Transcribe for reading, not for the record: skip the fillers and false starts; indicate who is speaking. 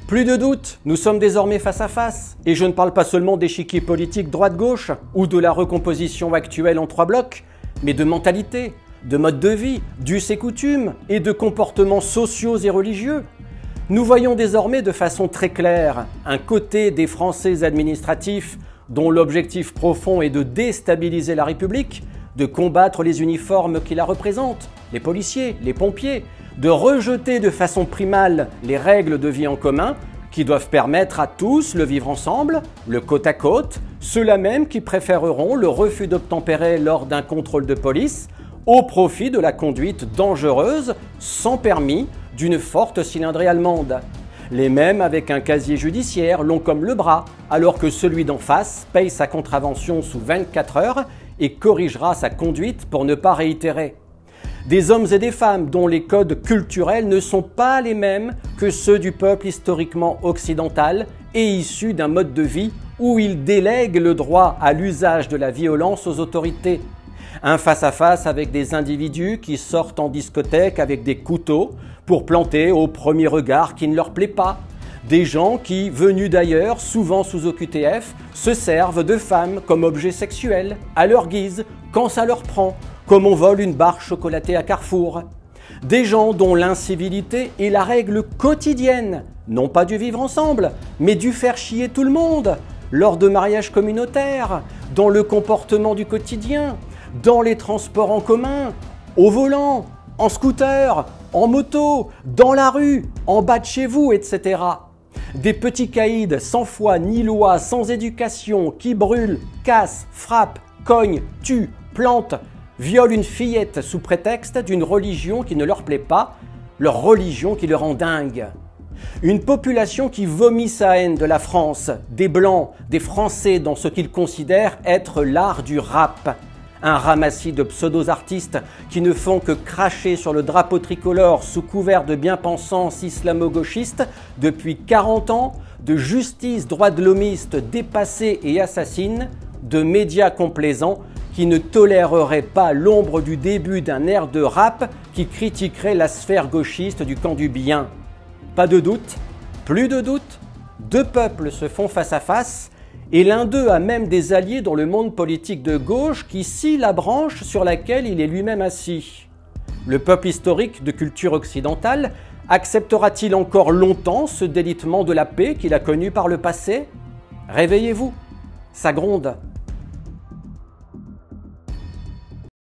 Speaker 1: Plus de doute, nous sommes désormais face à face. Et je ne parle pas seulement d'échiquier politique droite-gauche ou de la recomposition actuelle en 3 blocs, mais de mentalité, de mode de vie, d'us et coutumes et de comportements sociaux et religieux. Nous voyons désormais de façon très claire un côté des Français administratifs dont l'objectif profond est de déstabiliser la République, de combattre les uniformes qui la représentent, les policiers, les pompiers, de rejeter de façon primale les règles de vie en commun qui doivent permettre à tous le vivre ensemble, le côte à côte, ceux-là même qui préféreront le refus d'obtempérer lors d'un contrôle de police au profit de la conduite dangereuse, sans permis, d'une forte cylindrée allemande. Les mêmes avec un casier judiciaire long comme le bras, alors que celui d'en face paye sa contravention sous 24 heures et corrigera sa conduite pour ne pas réitérer. Des hommes et des femmes dont les codes culturels ne sont pas les mêmes que ceux du peuple historiquement occidental et issus d'un mode de vie où ils délèguent le droit à l'usage de la violence aux autorités. Un face-à-face avec des individus qui sortent en discothèque avec des couteaux pour planter au premier regard qui ne leur plaît pas. Des gens qui, venus d'ailleurs, souvent sous OQTF, se servent de femmes comme objets sexuels, à leur guise, quand ça leur prend, comme on vole une barre chocolatée à Carrefour. Des gens dont l'incivilité est la règle quotidienne, non pas du vivre ensemble, mais du faire chier tout le monde, lors de mariages communautaires, dans le comportement du quotidien, dans les transports en commun, au volant, en scooter, en moto, dans la rue, en bas de chez vous, etc. Des petits caïds sans foi ni loi, sans éducation, qui brûlent, cassent, frappent, cognent, tuent, plantent, violent une fillette sous prétexte d'une religion qui ne leur plaît pas, leur religion qui les rend dingues. Une population qui vomit sa haine de la France, des Blancs, des Français dans ce qu'ils considèrent être l'art du rap. Un ramassis de pseudo-artistes qui ne font que cracher sur le drapeau tricolore sous couvert de bien-pensance islamo-gauchiste depuis 40 ans, de justice droit-de-l'hommiste dépassée et assassine, de médias complaisants qui ne toléreraient pas l'ombre du début d'un air de rap qui critiquerait la sphère gauchiste du camp du bien. Pas de doute, plus de doute, deux peuples se font face à face et l'un d'eux a même des alliés dans le monde politique de gauche qui scie la branche sur laquelle il est lui-même assis. Le peuple historique de culture occidentale acceptera-t-il encore longtemps ce délitement de la paix qu'il a connu par le passé? Réveillez-vous, ça gronde.